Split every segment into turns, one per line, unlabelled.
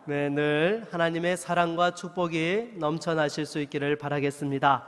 네, 늘 하나님의 사랑과 축복이 넘쳐나실 수 있기를 바라겠습니다.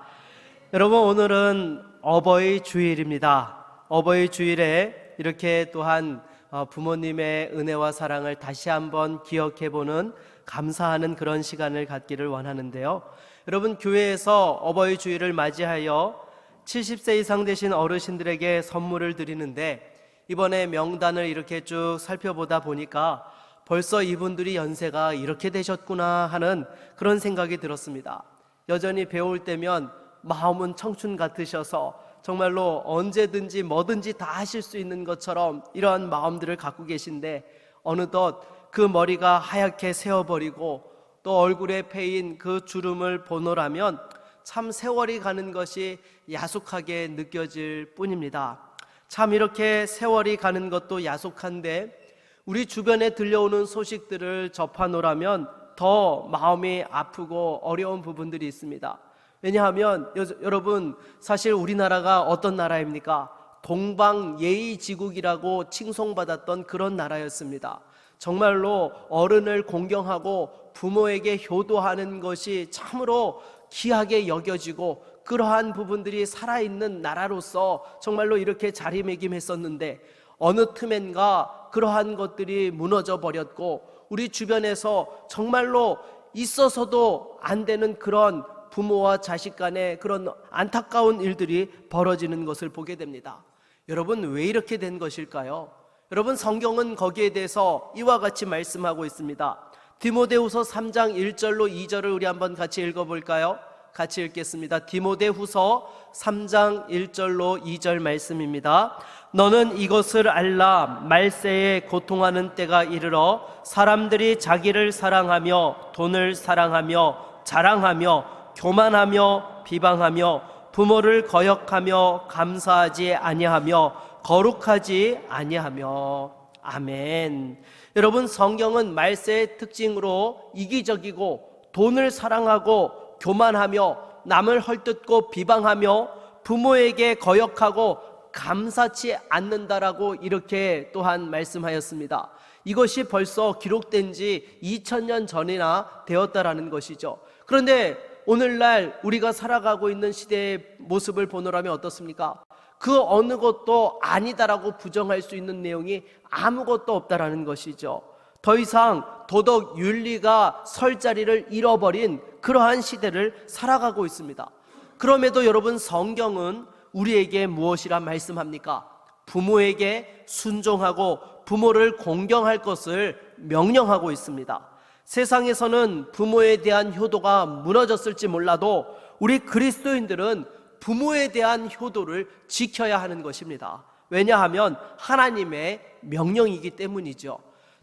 여러분, 오늘은 어버이 주일입니다. 어버이 주일에 이렇게 또한 부모님의 은혜와 사랑을 다시 한번 기억해보는 감사하는 그런 시간을 갖기를 원하는데요. 여러분, 교회에서 어버이 주일을 맞이하여 70세 이상 되신 어르신들에게 선물을 드리는데, 이번에 명단을 이렇게 쭉 살펴보다 보니까 벌써 이분들이 연세가 이렇게 되셨구나 하는 그런 생각이 들었습니다. 여전히 배울 때면 마음은 청춘 같으셔서 정말로 언제든지 뭐든지 다 하실 수 있는 것처럼 이러한 마음들을 갖고 계신데, 어느덧 그 머리가 하얗게 새어버리고 또 얼굴에 패인 그 주름을 보노라면 참 세월이 가는 것이 야속하게 느껴질 뿐입니다. 참 이렇게 세월이 가는 것도 야속한데, 우리 주변에 들려오는 소식들을 접하노라면 더 마음이 아프고 어려운 부분들이 있습니다. 왜냐하면 여러분, 사실 우리나라가 어떤 나라입니까? 동방예의지국이라고 칭송받았던 그런 나라였습니다. 정말로 어른을 공경하고 부모에게 효도하는 것이 참으로 귀하게 여겨지고, 그러한 부분들이 살아있는 나라로서 정말로 이렇게 자리매김했었는데, 어느 틈엔가 그러한 것들이 무너져 버렸고, 우리 주변에서 정말로 있어서도 안 되는 그런 부모와 자식 간의 그런 안타까운 일들이 벌어지는 것을 보게 됩니다. 여러분, 왜 이렇게 된 것일까요? 여러분, 성경은 거기에 대해서 이와 같이 말씀하고 있습니다. 디모데후서 3장 1절로 2절을 우리 한번 같이 읽어볼까요? 같이 읽겠습니다. 디모데후서 3장 1절로 2절 말씀입니다. 너는 이것을 알라. 말세에 고통하는 때가 이르러 사람들이 자기를 사랑하며 돈을 사랑하며 자랑하며 교만하며 비방하며 부모를 거역하며 감사하지 아니하며 거룩하지 아니하며. 아멘. 여러분, 성경은 말세의 특징으로 이기적이고 돈을 사랑하고 교만하며 남을 헐뜯고 비방하며 부모에게 거역하고 감사치 않는다라고 이렇게 또한 말씀하였습니다. 이것이 벌써 기록된 지 2000년 전이나 되었다라는 것이죠. 그런데 오늘날 우리가 살아가고 있는 시대의 모습을 보노라면 어떻습니까? 그 어느 것도 아니다라고 부정할 수 있는 내용이 아무것도 없다라는 것이죠. 더 이상 도덕 윤리가 설 자리를 잃어버린 그러한 시대를 살아가고 있습니다. 그럼에도 여러분, 성경은 우리에게 무엇이라 말씀합니까? 부모에게 순종하고 부모를 공경할 것을 명령하고 있습니다. 세상에서는 부모에 대한 효도가 무너졌을지 몰라도 우리 그리스도인들은 부모에 대한 효도를 지켜야 하는 것입니다. 왜냐하면 하나님의 명령이기 때문이죠.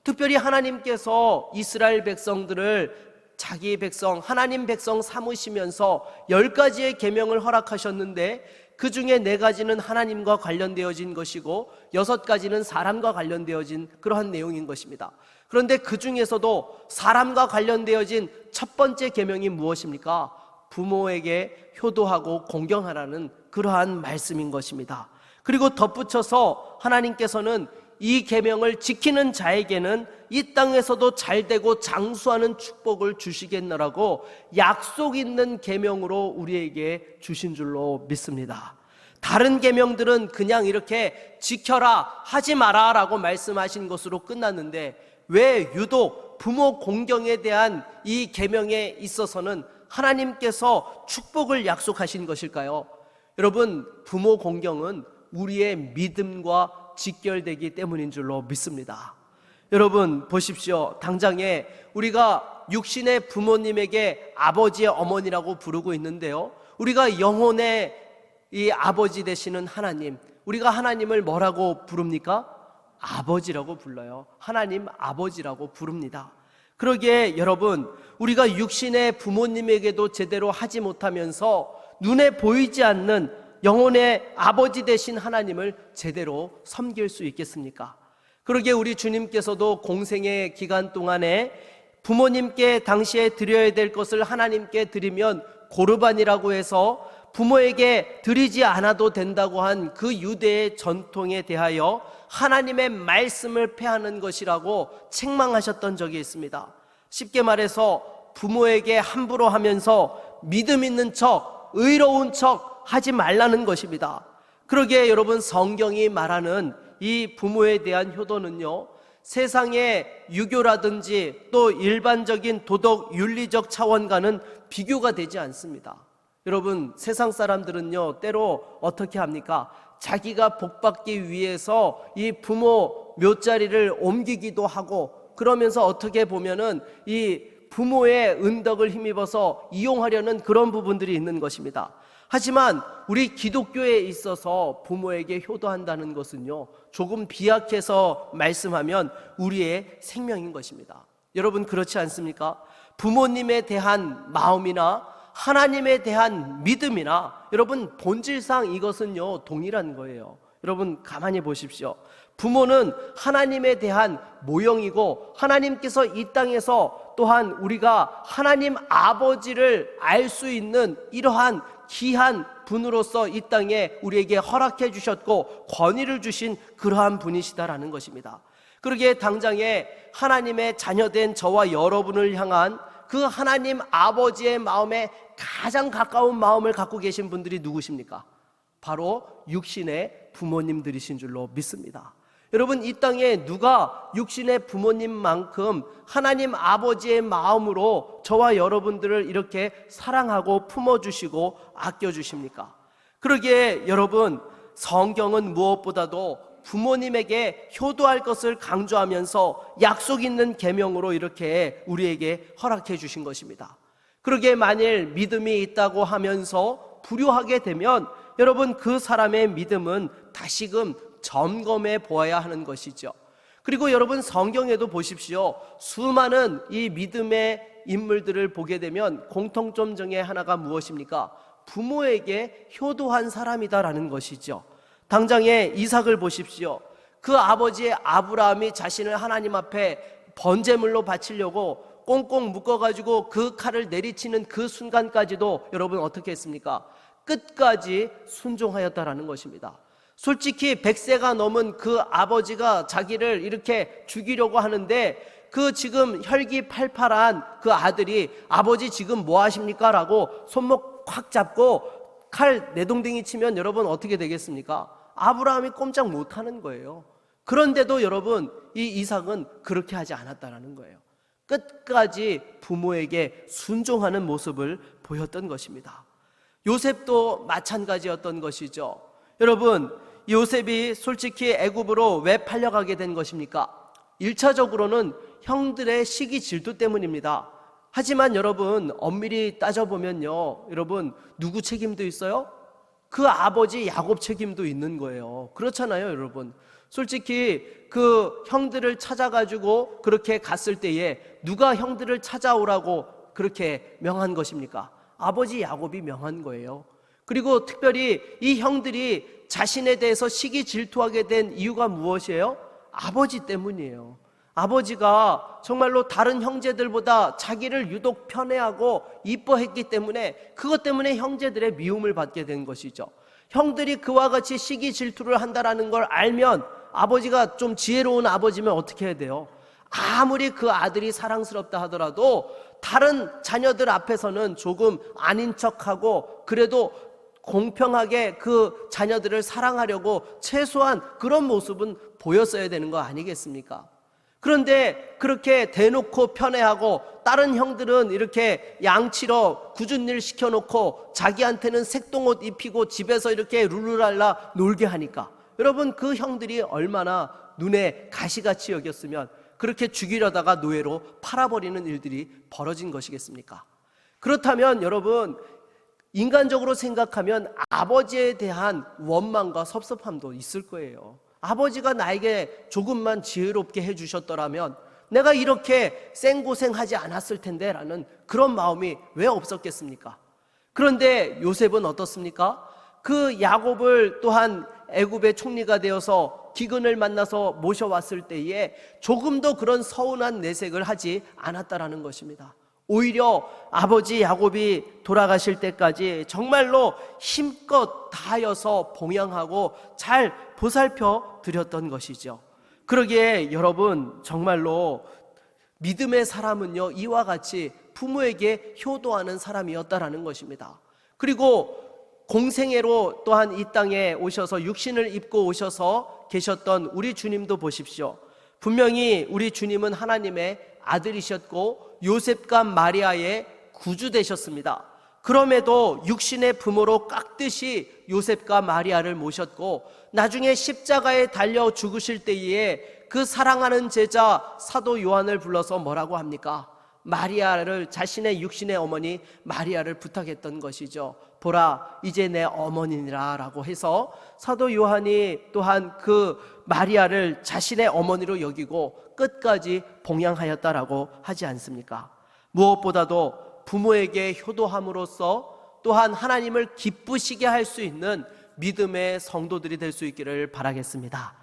특별히 하나님께서 이스라엘 백성들을 자기 백성, 하나님 백성 삼으시면서 10가지의 계명을 허락하셨는데, 그 중에 4가지는 하나님과 관련되어진 것이고 6가지는 사람과 관련되어진 그러한 내용인 것입니다. 그런데 그 중에서도 사람과 관련되어진 첫 번째 계명이 무엇입니까? 부모에게 효도하고 공경하라는 그러한 말씀인 것입니다. 그리고 덧붙여서 하나님께서는 이 계명을 지키는 자에게는 이 땅에서도 잘되고 장수하는 축복을 주시겠노라고 약속 있는 계명으로 우리에게 주신 줄로 믿습니다. 다른 계명들은 그냥 이렇게 지켜라, 하지 마라 라고 말씀하신 것으로 끝났는데, 왜 유독 부모 공경에 대한 이 계명에 있어서는 하나님께서 축복을 약속하신 것일까요? 여러분, 부모 공경은 우리의 믿음과 직결되기 때문인 줄로 믿습니다. 여러분, 보십시오. 당장에 우리가 육신의 부모님에게 아버지의 어머니라고 부르고 있는데요, 우리가 영혼의 이 아버지 되시는 하나님, 우리가 하나님을 뭐라고 부릅니까? 아버지라고 불러요. 하나님 아버지라고 부릅니다. 그러기에 여러분, 우리가 육신의 부모님에게도 제대로 하지 못하면서 눈에 보이지 않는 영혼의 아버지 되신 하나님을 제대로 섬길 수 있겠습니까? 그러기에 우리 주님께서도 공생의 기간 동안에 부모님께 당시에 드려야 될 것을 하나님께 드리면 고르반이라고 해서 부모에게 드리지 않아도 된다고 한 그 유대의 전통에 대하여 하나님의 말씀을 폐하는 것이라고 책망하셨던 적이 있습니다. 쉽게 말해서 부모에게 함부로 하면서 믿음 있는 척, 의로운 척 하지 말라는 것입니다. 그러기에 여러분, 성경이 말하는 이 부모에 대한 효도는요, 세상의 유교라든지 또 일반적인 도덕 윤리적 차원과는 비교가 되지 않습니다. 여러분, 세상 사람들은요, 때로 어떻게 합니까? 자기가 복받기 위해서 이 부모 묘자리를 옮기기도 하고, 그러면서 어떻게 보면은 이 부모의 은덕을 힘입어서 이용하려는 그런 부분들이 있는 것입니다. 하지만 우리 기독교에 있어서 부모에게 효도한다는 것은요, 조금 비약해서 말씀하면 우리의 생명인 것입니다. 여러분, 그렇지 않습니까? 부모님에 대한 마음이나 하나님에 대한 믿음이나, 여러분, 본질상 이것은요 동일한 거예요. 여러분, 가만히 보십시오. 부모는 하나님에 대한 모형이고, 하나님께서 이 땅에서 또한 우리가 하나님 아버지를 알 수 있는 이러한 귀한 분으로서 이 땅에 우리에게 허락해 주셨고 권위를 주신 그러한 분이시다라는 것입니다. 그러기에 당장에 하나님의 자녀된 저와 여러분을 향한 그 하나님 아버지의 마음에 가장 가까운 마음을 갖고 계신 분들이 누구십니까? 바로 육신의 부모님들이신 줄로 믿습니다. 여러분, 이 땅에 누가 육신의 부모님만큼 하나님 아버지의 마음으로 저와 여러분들을 이렇게 사랑하고 품어주시고 아껴주십니까? 그러기에 여러분, 성경은 무엇보다도 부모님에게 효도할 것을 강조하면서 약속 있는 계명으로 이렇게 우리에게 허락해 주신 것입니다. 그러기에 만일 믿음이 있다고 하면서 불효하게 되면 여러분, 그 사람의 믿음은 다시금 점검해 보아야 하는 것이죠. 그리고 여러분, 성경에도 보십시오. 수많은 이 믿음의 인물들을 보게 되면 공통점 중에 하나가 무엇입니까? 부모에게 효도한 사람이다라는 것이죠. 당장에 이삭을 보십시오. 그 아버지의 아브라함이 자신을 하나님 앞에 번제물로 바치려고 꽁꽁 묶어가지고 그 칼을 내리치는 그 순간까지도 여러분 어떻게 했습니까? 끝까지 순종하였다라는 것입니다. 솔직히 100세가 넘은 그 아버지가 자기를 이렇게 죽이려고 하는데, 그 지금 혈기팔팔한 그 아들이 아버지 지금 뭐 하십니까? 라고 손목 콱 잡고 칼 내동댕이 치면 여러분 어떻게 되겠습니까? 아브라함이 꼼짝 못하는 거예요. 그런데도 여러분, 이 이삭은 그렇게 하지 않았다라는 거예요. 끝까지 부모에게 순종하는 모습을 보였던 것입니다. 요셉도 마찬가지였던 것이죠. 여러분, 요셉이 솔직히 애굽으로 왜 팔려가게 된 것입니까? 1차적으로는 형들의 시기 질투 때문입니다. 하지만 여러분, 엄밀히 따져보면요, 여러분, 누구 책임도 있어요? 그 아버지 야곱 책임도 있는 거예요. 그렇잖아요, 여러분. 솔직히 그 형들을 찾아가지고 그렇게 갔을 때에 누가 형들을 찾아오라고 그렇게 명한 것입니까? 아버지 야곱이 명한 거예요. 그리고 특별히 이 형들이 자신에 대해서 시기 질투하게 된 이유가 무엇이에요? 아버지 때문이에요. 아버지가 정말로 다른 형제들보다 자기를 유독 편애하고 이뻐했기 때문에, 그것 때문에 형제들의 미움을 받게 된 것이죠. 형들이 그와 같이 시기 질투를 한다라는 걸 알면, 아버지가 좀 지혜로운 아버지면 어떻게 해야 돼요? 아무리 그 아들이 사랑스럽다 하더라도 다른 자녀들 앞에서는 조금 아닌 척하고, 그래도 공평하게 그 자녀들을 사랑하려고 최소한 그런 모습은 보였어야 되는 거 아니겠습니까? 그런데 그렇게 대놓고 편애하고 다른 형들은 이렇게 양치러 굳은 일 시켜놓고 자기한테는 색동옷 입히고 집에서 이렇게 룰루랄라 놀게 하니까, 여러분, 그 형들이 얼마나 눈에 가시같이 여겼으면 그렇게 죽이려다가 노예로 팔아버리는 일들이 벌어진 것이겠습니까? 그렇다면 여러분, 인간적으로 생각하면 아버지에 대한 원망과 섭섭함도 있을 거예요. 아버지가 나에게 조금만 지혜롭게 해주셨더라면 내가 이렇게 생고생하지 않았을 텐데 라는 그런 마음이 왜 없었겠습니까? 그런데 요셉은 어떻습니까? 그 야곱을 또한 애굽의 총리가 되어서 기근을 만나서 모셔왔을 때에 조금도 그런 서운한 내색을 하지 않았다라는 것입니다. 오히려 아버지 야곱이 돌아가실 때까지 정말로 힘껏 다하여서 봉양하고 잘 보살펴 드렸던 것이죠. 그러기에 여러분, 정말로 믿음의 사람은요, 이와 같이 부모에게 효도하는 사람이었다라는 것입니다. 그리고 공생애로 또한 이 땅에 오셔서 육신을 입고 오셔서 계셨던 우리 주님도 보십시오. 분명히 우리 주님은 하나님의 아들이셨고 요셉과 마리아의 구주 되셨습니다. 그럼에도 육신의 부모로 깎듯이 요셉과 마리아를 모셨고, 나중에 십자가에 달려 죽으실 때에 그 사랑하는 제자 사도 요한을 불러서 뭐라고 합니까? 마리아를, 자신의 육신의 어머니 마리아를 부탁했던 것이죠. 보라, 이제 내 어머니라 라고 해서 사도 요한이 또한 그 마리아를 자신의 어머니로 여기고 끝까지 봉양하였다라고 하지 않습니까? 무엇보다도 부모에게 효도함으로써 또한 하나님을 기쁘시게 할 수 있는 믿음의 성도들이 될 수 있기를 바라겠습니다.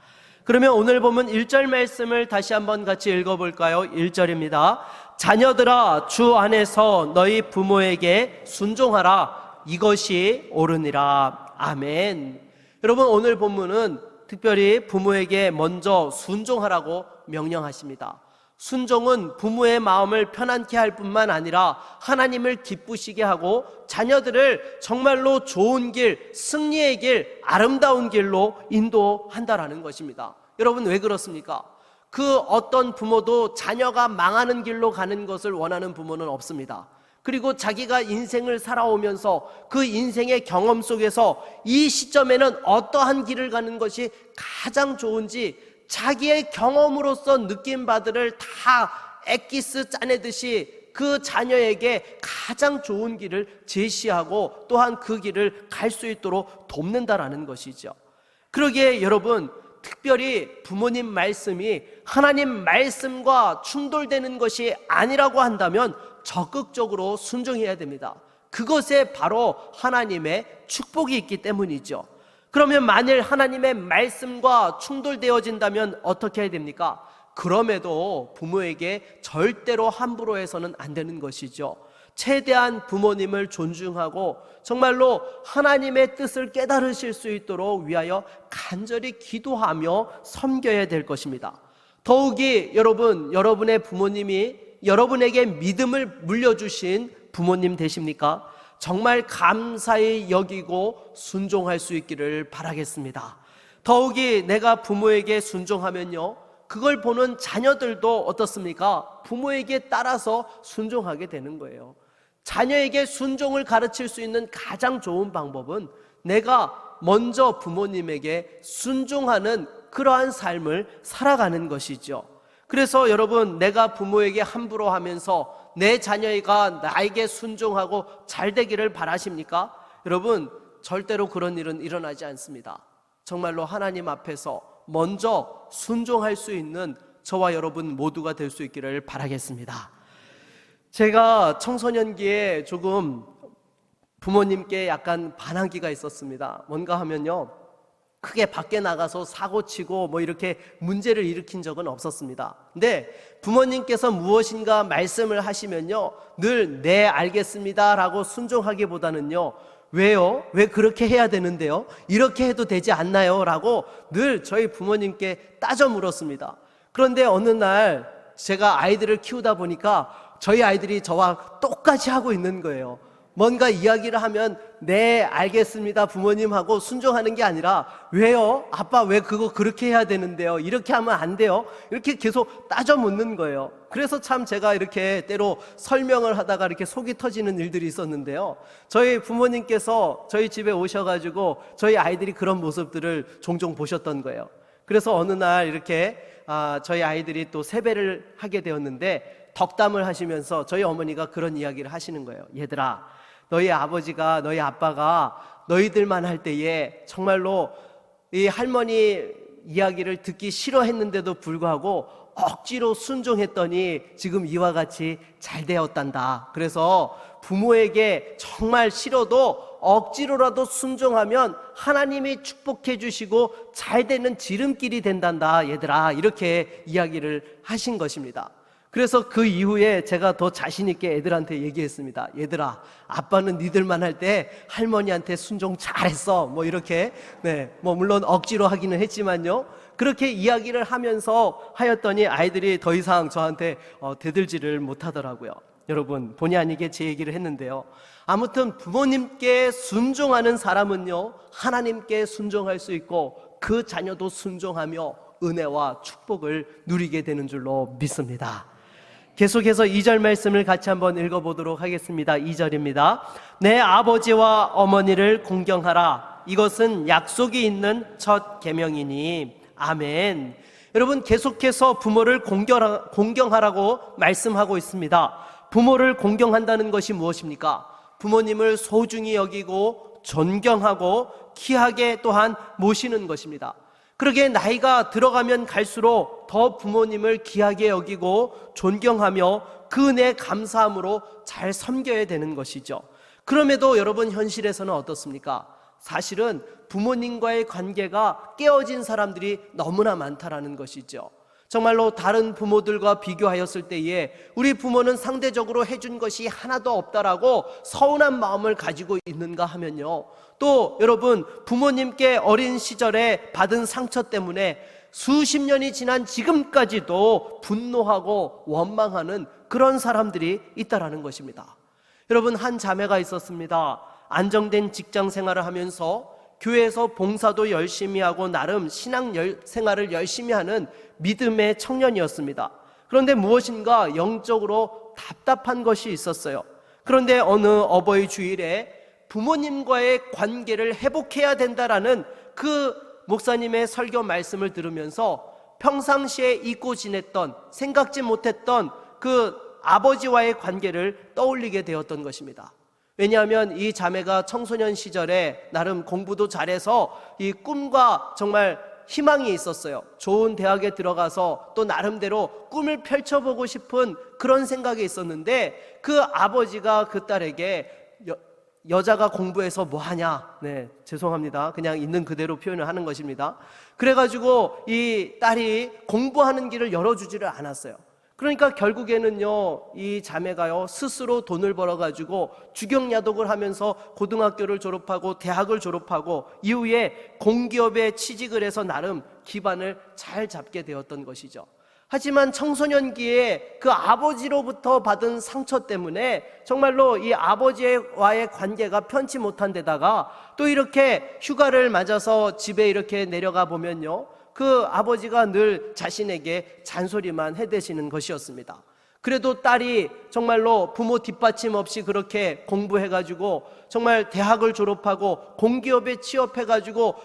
그러면 오늘 보면 1절 말씀을 다시 한번 같이 읽어볼까요? 1절입니다. 자녀들아, 주 안에서 너희 부모에게 순종하라. 이것이 옳으니라. 아멘. 여러분, 오늘 본문은 특별히 부모에게 먼저 순종하라고 명령하십니다. 순종은 부모의 마음을 편안케 할 뿐만 아니라 하나님을 기쁘시게 하고 자녀들을 정말로 좋은 길, 승리의 길, 아름다운 길로 인도한다라는 것입니다. 여러분, 왜 그렇습니까? 그 어떤 부모도 자녀가 망하는 길로 가는 것을 원하는 부모는 없습니다. 그리고 자기가 인생을 살아오면서 그 인생의 경험 속에서 이 시점에는 어떠한 길을 가는 것이 가장 좋은지 자기의 경험으로서 느낀 바들을 다 엑기스 짜내듯이 그 자녀에게 가장 좋은 길을 제시하고 또한 그 길을 갈 수 있도록 돕는다라는 것이죠. 그러기에 여러분, 특별히 부모님 말씀이 하나님 말씀과 충돌되는 것이 아니라고 한다면 적극적으로 순종해야 됩니다. 그것에 바로 하나님의 축복이 있기 때문이죠. 그러면 만일 하나님의 말씀과 충돌되어진다면 어떻게 해야 됩니까? 그럼에도 부모에게 절대로 함부로 해서는 안 되는 것이죠. 최대한 부모님을 존중하고 정말로 하나님의 뜻을 깨달으실 수 있도록 위하여 간절히 기도하며 섬겨야 될 것입니다. 더욱이 여러분, 여러분의 부모님이 여러분에게 믿음을 물려주신 부모님 되십니까? 정말 감사히 여기고 순종할 수 있기를 바라겠습니다. 더욱이 내가 부모에게 순종하면요, 그걸 보는 자녀들도 어떻습니까? 부모에게 따라서 순종하게 되는 거예요. 자녀에게 순종을 가르칠 수 있는 가장 좋은 방법은 내가 먼저 부모님에게 순종하는 그러한 삶을 살아가는 것이죠. 그래서 여러분, 내가 부모에게 함부로 하면서 내 자녀가 나에게 순종하고 잘 되기를 바라십니까? 여러분, 절대로 그런 일은 일어나지 않습니다. 정말로 하나님 앞에서 먼저 순종할 수 있는 저와 여러분 모두가 될 수 있기를 바라겠습니다. 제가 청소년기에 조금 부모님께 약간 반항기가 있었습니다. 뭔가 하면요, 크게 밖에 나가서 사고치고 뭐 이렇게 문제를 일으킨 적은 없었습니다. 근데 부모님께서 무엇인가 말씀을 하시면요, 늘 네 알겠습니다 라고 순종하기보다는요, 왜요? 왜 그렇게 해야 되는데요? 이렇게 해도 되지 않나요? 라고 늘 저희 부모님께 따져 물었습니다. 그런데 어느 날 제가 아이들을 키우다 보니까 저희 아이들이 저와 똑같이 하고 있는 거예요. 뭔가 이야기를 하면 네 알겠습니다 부모님 하고 순종하는 게 아니라 왜요? 아빠 왜 그거 그렇게 해야 되는데요? 이렇게 하면 안 돼요? 이렇게 계속 따져 묻는 거예요. 그래서 참 제가 이렇게 때로 설명을 하다가 이렇게 속이 터지는 일들이 있었는데요, 저희 부모님께서 저희 집에 오셔가지고 저희 아이들이 그런 모습들을 종종 보셨던 거예요. 그래서 어느 날 이렇게 저희 아이들이 또 세배를 하게 되었는데 덕담을 하시면서 저희 어머니가 그런 이야기를 하시는 거예요. 얘들아, 너희 아버지가, 너희 아빠가 너희들만 할 때에 정말로 이 할머니 이야기를 듣기 싫어했는데도 불구하고 억지로 순종했더니 지금 이와 같이 잘 되었단다. 그래서 부모에게 정말 싫어도 억지로라도 순종하면 하나님이 축복해 주시고 잘 되는 지름길이 된단다 얘들아, 이렇게 이야기를 하신 것입니다. 그래서 그 이후에 제가 더 자신 있게 애들한테 얘기했습니다. 얘들아, 아빠는 니들만 할 때 할머니한테 순종 잘했어. 뭐 이렇게, 뭐 물론 억지로 하기는 했지만요. 그렇게 이야기를 하면서 하였더니 아이들이 더 이상 저한테 대들지를 못하더라고요. 여러분, 본의 아니게 제 얘기를 했는데요. 아무튼 부모님께 순종하는 사람은요, 하나님께 순종할 수 있고 그 자녀도 순종하며 은혜와 축복을 누리게 되는 줄로 믿습니다. 계속해서 2절 말씀을 같이 한번 읽어보도록 하겠습니다. 2절입니다. 내 아버지와 어머니를 공경하라. 이것은 약속이 있는 첫 계명이니. 아멘. 여러분, 계속해서 부모를 공경하라고 말씀하고 있습니다. 부모를 공경한다는 것이 무엇입니까? 부모님을 소중히 여기고 존경하고 귀하게 또한 모시는 것입니다. 그러게 나이가 들어가면 갈수록 더 부모님을 귀하게 여기고 존경하며 그 은혜에 감사함으로 잘 섬겨야 되는 것이죠. 그럼에도 여러분, 현실에서는 어떻습니까? 사실은 부모님과의 관계가 깨어진 사람들이 너무나 많다라는 것이죠. 정말로 다른 부모들과 비교하였을 때에 우리 부모는 상대적으로 해준 것이 하나도 없다라고 서운한 마음을 가지고 있는가 하면요, 또 여러분, 부모님께 어린 시절에 받은 상처 때문에 수십 년이 지난 지금까지도 분노하고 원망하는 그런 사람들이 있다라는 것입니다. 여러분, 한 자매가 있었습니다. 안정된 직장 생활을 하면서 교회에서 봉사도 열심히 하고 나름 신앙 생활을 열심히 하는 믿음의 청년이었습니다. 그런데 무엇인가 영적으로 답답한 것이 있었어요. 그런데 어느 어버이 주일에 부모님과의 관계를 회복해야 된다라는 그 목사님의 설교 말씀을 들으면서 평상시에 잊고 지냈던, 생각지 못했던 그 아버지와의 관계를 떠올리게 되었던 것입니다. 왜냐하면 이 자매가 청소년 시절에 나름 공부도 잘해서 이 꿈과 정말 희망이 있었어요. 좋은 대학에 들어가서 또 나름대로 꿈을 펼쳐보고 싶은 그런 생각이 있었는데, 그 아버지가 그 딸에게 여자가 공부해서 뭐하냐, 네, 죄송합니다, 그냥 있는 그대로 표현을 하는 것입니다. 그래가지고 이 딸이 공부하는 길을 열어주지를 않았어요. 그러니까 결국에는요, 이 자매가요 스스로 돈을 벌어가지고 주경야독을 하면서 고등학교를 졸업하고 대학을 졸업하고 이후에 공기업에 취직을 해서 나름 기반을 잘 잡게 되었던 것이죠. 하지만 청소년기에 그 아버지로부터 받은 상처 때문에 정말로 이 아버지와의 관계가 편치 못한 데다가 또 이렇게 휴가를 맞아서 집에 이렇게 내려가 보면요, 그 아버지가 늘 자신에게 잔소리만 해대시는 것이었습니다. 그래도 딸이 정말로 부모 뒷받침 없이 그렇게 공부해가지고 정말 대학을 졸업하고 공기업에 취업해가지고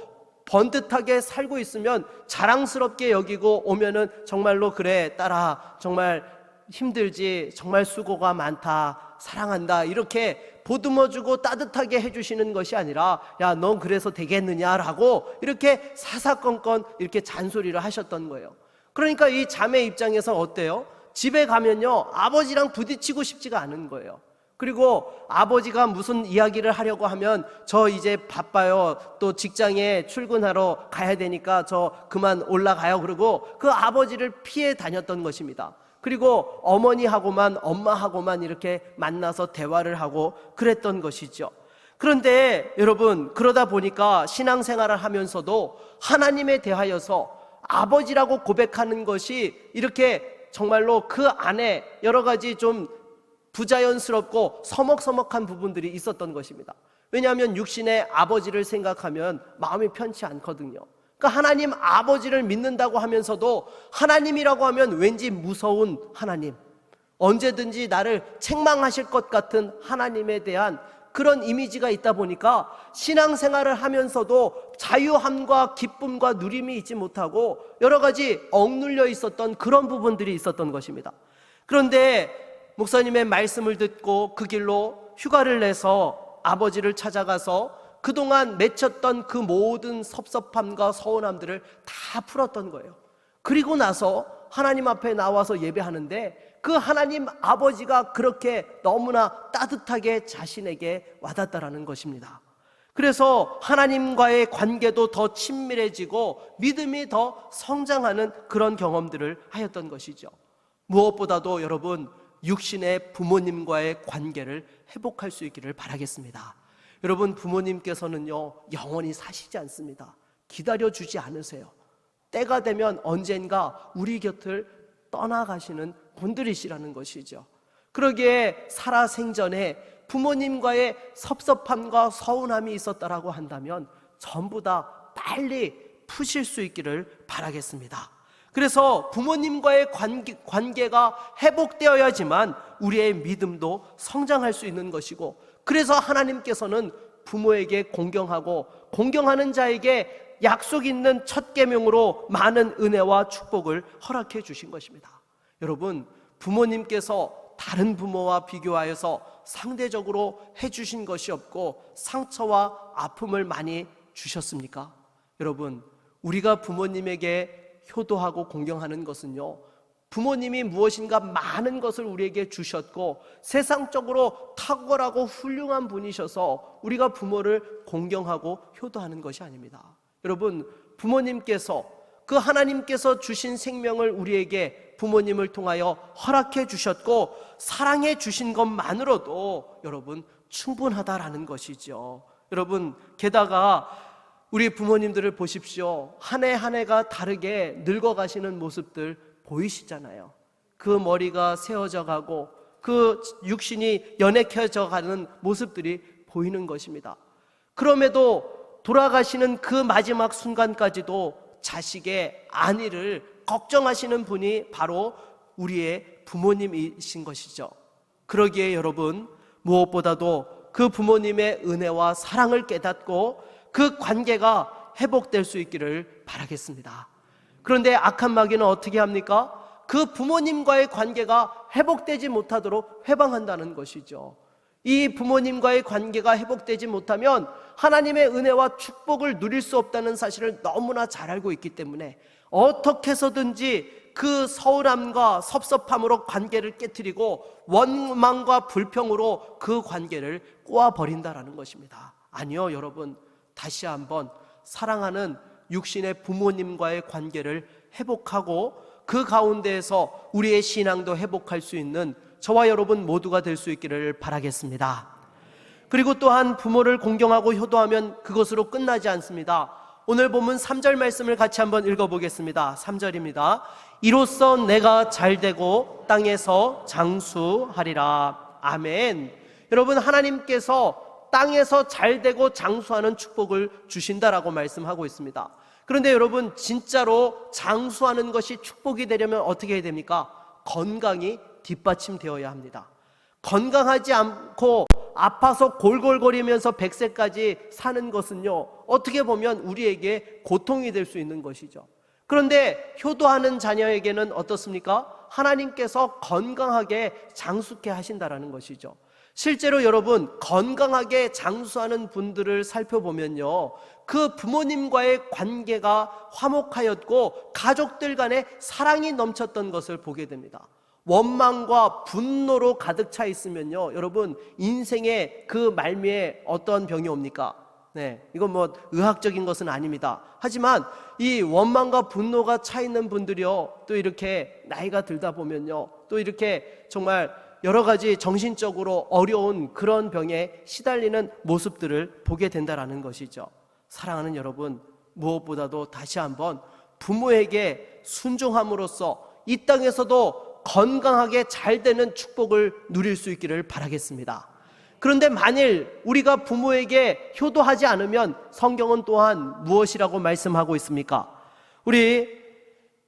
번듯하게 살고 있으면 자랑스럽게 여기고 오면은 정말로 그래 딸아 정말 힘들지, 정말 수고가 많다, 사랑한다, 이렇게 보듬어주고 따뜻하게 해주시는 것이 아니라 야, 넌 그래서 되겠느냐라고 이렇게 사사건건 이렇게 잔소리를 하셨던 거예요. 그러니까 이 자매 입장에서 어때요? 집에 가면요 아버지랑 부딪히고 싶지가 않은 거예요. 그리고 아버지가 무슨 이야기를 하려고 하면 저 이제 바빠요, 또 직장에 출근하러 가야 되니까 저 그만 올라가요, 그러고 그 아버지를 피해 다녔던 것입니다. 그리고 어머니하고만, 엄마하고만 이렇게 만나서 대화를 하고 그랬던 것이죠. 그런데 여러분, 그러다 보니까 신앙생활을 하면서도 하나님에 대하여서 아버지라고 고백하는 것이 이렇게 정말로 그 안에 여러 가지 좀 부자연스럽고 서먹서먹한 부분들이 있었던 것입니다. 왜냐하면 육신의 아버지를 생각하면 마음이 편치 않거든요. 그러니까 하나님 아버지를 믿는다고 하면서도 하나님이라고 하면 왠지 무서운 하나님, 언제든지 나를 책망하실 것 같은 하나님에 대한 그런 이미지가 있다 보니까 신앙생활을 하면서도 자유함과 기쁨과 누림이 있지 못하고 여러 가지 억눌려 있었던 그런 부분들이 있었던 것입니다. 그런데 목사님의 말씀을 듣고 그 길로 휴가를 내서 아버지를 찾아가서 그동안 맺혔던 그 모든 섭섭함과 서운함들을 다 풀었던 거예요. 그리고 나서 하나님 앞에 나와서 예배하는데 그 하나님 아버지가 그렇게 너무나 따뜻하게 자신에게 와닿았다라는 것입니다. 그래서 하나님과의 관계도 더 친밀해지고 믿음이 더 성장하는 그런 경험들을 하였던 것이죠. 무엇보다도 여러분, 육신의 부모님과의 관계를 회복할 수 있기를 바라겠습니다. 여러분, 부모님께서는요 영원히 사시지 않습니다. 기다려주지 않으세요. 때가 되면 언젠가 우리 곁을 떠나가시는 분들이시라는 것이죠. 그러기에 살아생전에 부모님과의 섭섭함과 서운함이 있었다라고 한다면 전부 다 빨리 푸실 수 있기를 바라겠습니다. 그래서 부모님과의 관계가 회복되어야지만 우리의 믿음도 성장할 수 있는 것이고, 그래서 하나님께서는 부모에게 공경하고 공경하는 자에게 약속 있는 첫 계명으로 많은 은혜와 축복을 허락해 주신 것입니다. 여러분, 부모님께서 다른 부모와 비교하여서 상대적으로 해주신 것이 없고 상처와 아픔을 많이 주셨습니까? 여러분, 우리가 부모님에게 효도하고 공경하는 것은요, 부모님이 무엇인가 많은 것을 우리에게 주셨고 세상적으로 탁월하고 훌륭한 분이셔서 우리가 부모를 공경하고 효도하는 것이 아닙니다. 여러분, 부모님께서, 그 하나님께서 주신 생명을 우리에게 부모님을 통하여 허락해 주셨고 사랑해 주신 것만으로도 여러분 충분하다라는 것이죠. 여러분, 게다가 우리 부모님들을 보십시오. 한 해 한 해가 다르게 늙어가시는 모습들 보이시잖아요. 그 머리가 세워져 가고 그 육신이 연약해져 가는 모습들이 보이는 것입니다. 그럼에도 돌아가시는 그 마지막 순간까지도 자식의 안위를 걱정하시는 분이 바로 우리의 부모님이신 것이죠. 그러기에 여러분, 무엇보다도 그 부모님의 은혜와 사랑을 깨닫고 그 관계가 회복될 수 있기를 바라겠습니다. 그런데 악한 마귀는 어떻게 합니까? 그 부모님과의 관계가 회복되지 못하도록 회방한다는 것이죠. 이 부모님과의 관계가 회복되지 못하면 하나님의 은혜와 축복을 누릴 수 없다는 사실을 너무나 잘 알고 있기 때문에 어떻게 해서든지 그 서운함과 섭섭함으로 관계를 깨트리고 원망과 불평으로 그 관계를 꼬아버린다라는 것입니다. 아니요, 여러분, 다시 한번 사랑하는 육신의 부모님과의 관계를 회복하고 그 가운데에서 우리의 신앙도 회복할 수 있는 저와 여러분 모두가 될 수 있기를 바라겠습니다. 그리고 또한 부모를 공경하고 효도하면 그것으로 끝나지 않습니다. 오늘 본문 3절 말씀을 같이 한번 읽어보겠습니다. 3절입니다. 이로써 내가 잘되고 땅에서 장수하리라. 아멘. 여러분, 하나님께서 땅에서 잘되고 장수하는 축복을 주신다라고 말씀하고 있습니다. 그런데 여러분, 진짜로 장수하는 것이 축복이 되려면 어떻게 해야 됩니까? 건강이 뒷받침되어야 합니다. 건강하지 않고 아파서 골골거리면서 100세까지 사는 것은요, 어떻게 보면 우리에게 고통이 될 수 있는 것이죠. 그런데 효도하는 자녀에게는 어떻습니까? 하나님께서 건강하게 장수케 하신다라는 것이죠. 실제로 여러분, 건강하게 장수하는 분들을 살펴보면요, 그 부모님과의 관계가 화목하였고 가족들 간에 사랑이 넘쳤던 것을 보게 됩니다. 원망과 분노로 가득 차 있으면요, 여러분, 인생의 그 말미에 어떤 병이 옵니까? 이건 뭐 의학적인 것은 아닙니다. 하지만 이 원망과 분노가 차 있는 분들이요, 또 이렇게 나이가 들다 보면요, 또 이렇게 정말 여러 가지 정신적으로 어려운 그런 병에 시달리는 모습들을 보게 된다라는 것이죠. 사랑하는 여러분, 무엇보다도 다시 한번 부모에게 순종함으로써 이 땅에서도 건강하게 잘 되는 축복을 누릴 수 있기를 바라겠습니다. 그런데 만일 우리가 부모에게 효도하지 않으면 성경은 또한 무엇이라고 말씀하고 있습니까? 우리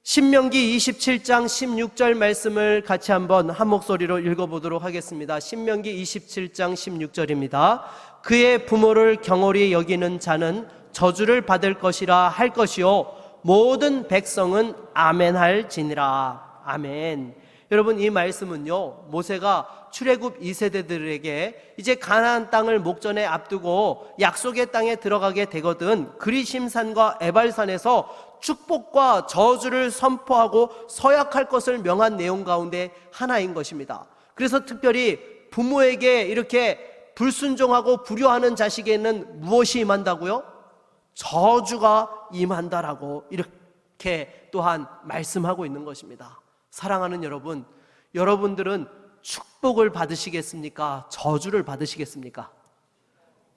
신명기 27장 16절 말씀을 같이 한번 한 목소리로 읽어보도록 하겠습니다. 신명기 27장 16절입니다. 그의 부모를 경홀히 여기는 자는 저주를 받을 것이라 할 것이요 모든 백성은 아멘할지니라. 아멘. 여러분, 이 말씀은요, 모세가 출애굽 2세대들에게 이제 가나안 땅을 목전에 앞두고 약속의 땅에 들어가게 되거든 그리심산과 에발산에서 축복과 저주를 선포하고 서약할 것을 명한 내용 가운데 하나인 것입니다. 그래서 특별히 부모에게 이렇게 불순종하고 불효하는 자식에는 무엇이 임한다고요? 저주가 임한다라고 이렇게 또한 말씀하고 있는 것입니다. 사랑하는 여러분, 여러분들은 축복을 받으시겠습니까? 저주를 받으시겠습니까?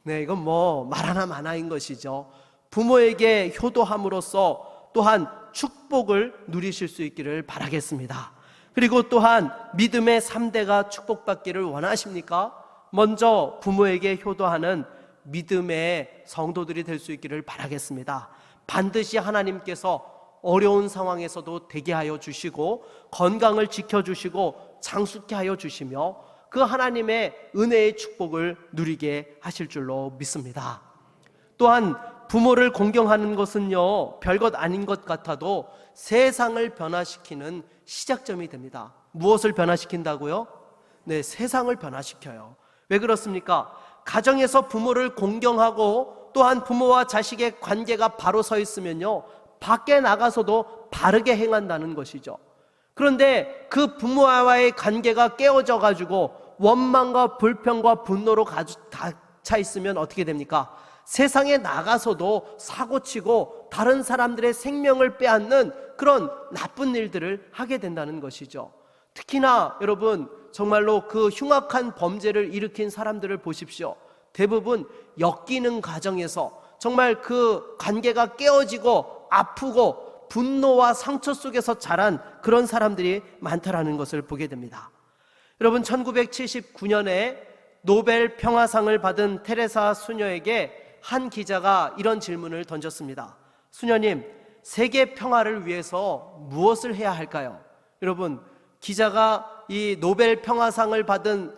이건 뭐 말 하나 마나인 것이죠. 부모에게 효도함으로써 또한 축복을 누리실 수 있기를 바라겠습니다. 그리고 또한 믿음의 3대가 축복받기를 원하십니까? 먼저 부모에게 효도하는 믿음의 성도들이 될 수 있기를 바라겠습니다. 반드시 하나님께서 어려운 상황에서도 되게 하여 주시고 건강을 지켜주시고 장수케 하여 주시며 그 하나님의 은혜의 축복을 누리게 하실 줄로 믿습니다. 또한 부모를 공경하는 것은요, 별것 아닌 것 같아도 세상을 변화시키는 시작점이 됩니다. 무엇을 변화시킨다고요? 네, 세상을 변화시켜요. 왜 그렇습니까? 가정에서 부모를 공경하고 또한 부모와 자식의 관계가 바로 서 있으면요, 밖에 나가서도 바르게 행한다는 것이죠. 그런데 그 부모와의 관계가 깨어져 가지고 원망과 불평과 분노로 차 있으면 어떻게 됩니까? 세상에 나가서도 사고치고 다른 사람들의 생명을 빼앗는 그런 나쁜 일들을 하게 된다는 것이죠. 특히나 여러분, 정말로 그 흉악한 범죄를 일으킨 사람들을 보십시오. 대부분 엮이는 과정에서 정말 그 관계가 깨어지고 아프고 분노와 상처 속에서 자란 그런 사람들이 많다라는 것을 보게 됩니다. 여러분, 1979년에 노벨 평화상을 받은 테레사 수녀에게 한 기자가 이런 질문을 던졌습니다. 수녀님, 세계 평화를 위해서 무엇을 해야 할까요? 여러분, 기자가 이 노벨 평화상을 받은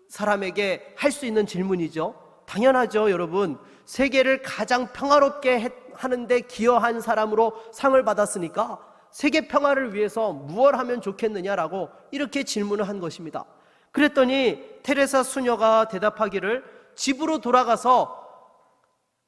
사람에게 할 수 있는 질문이죠. 당연하죠. 여러분, 세계를 가장 평화롭게 하는데 기여한 사람으로 상을 받았으니까 세계 평화를 위해서 무엇을 하면 좋겠느냐라고 이렇게 질문을 한 것입니다. 그랬더니 테레사 수녀가 대답하기를 집으로 돌아가서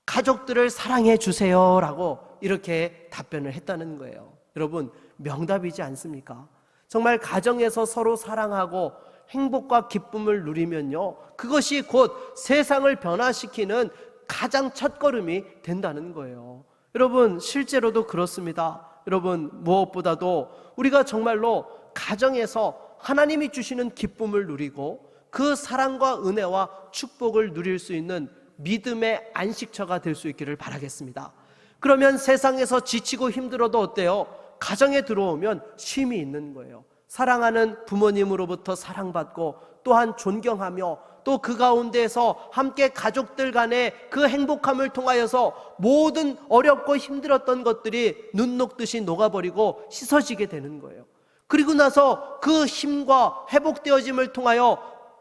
가족들을 사랑해 주세요라고 이렇게 답변을 했다는 거예요. 여러분, 명답이지 않습니까? 정말 가정에서 서로 사랑하고 행복과 기쁨을 누리면요, 그것이 곧 세상을 변화시키는 가장 첫걸음이 된다는 거예요. 여러분, 실제로도 그렇습니다. 여러분, 무엇보다도 우리가 정말로 가정에서 하나님이 주시는 기쁨을 누리고 그 사랑과 은혜와 축복을 누릴 수 있는 믿음의 안식처가 될 수 있기를 바라겠습니다. 그러면 세상에서 지치고 힘들어도 어때요? 가정에 들어오면 쉼이 있는 거예요. 사랑하는 부모님으로부터 사랑받고 또한 존경하며 또 그 가운데에서 함께 가족들 간의 그 행복함을 통하여서 모든 어렵고 힘들었던 것들이 눈 녹듯이 녹아버리고 씻어지게 되는 거예요. 그리고 나서 그 힘과 회복되어짐을 통하여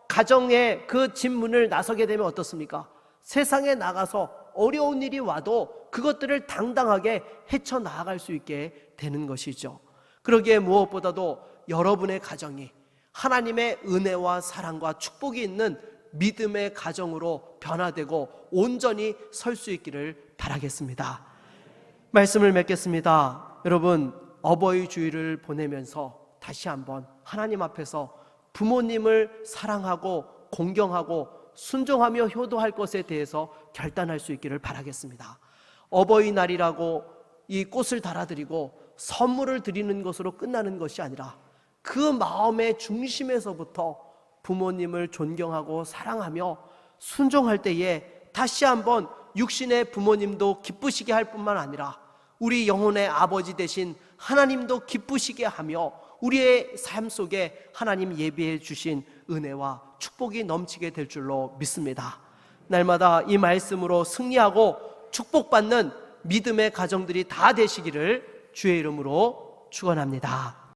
가정의 그 집문을 나서게 되면 어떻습니까? 세상에 나가서 어려운 일이 와도 그것들을 당당하게 헤쳐나갈 수 있게 되는 것이죠. 그러기에 무엇보다도 여러분의 가정이 하나님의 은혜와 사랑과 축복이 있는 믿음의 가정으로 변화되고 온전히 설 수 있기를 바라겠습니다. 말씀을 맺겠습니다. 여러분, 어버이 주일을 보내면서 다시 한번 하나님 앞에서 부모님을 사랑하고 공경하고 순종하며 효도할 것에 대해서 결단할 수 있기를 바라겠습니다. 어버이날이라고 이 꽃을 달아드리고 선물을 드리는 것으로 끝나는 것이 아니라 그 마음의 중심에서부터 부모님을 존경하고 사랑하며 순종할 때에 다시 한번 육신의 부모님도 기쁘시게 할 뿐만 아니라 우리 영혼의 아버지 되신 하나님도 기쁘시게 하며 우리의 삶 속에 하나님 예비해 주신 은혜와 축복이 넘치게 될 줄로 믿습니다. 날마다 이 말씀으로 승리하고 축복받는 믿음의 가정들이 다 되시기를 주의 이름으로 축원합니다.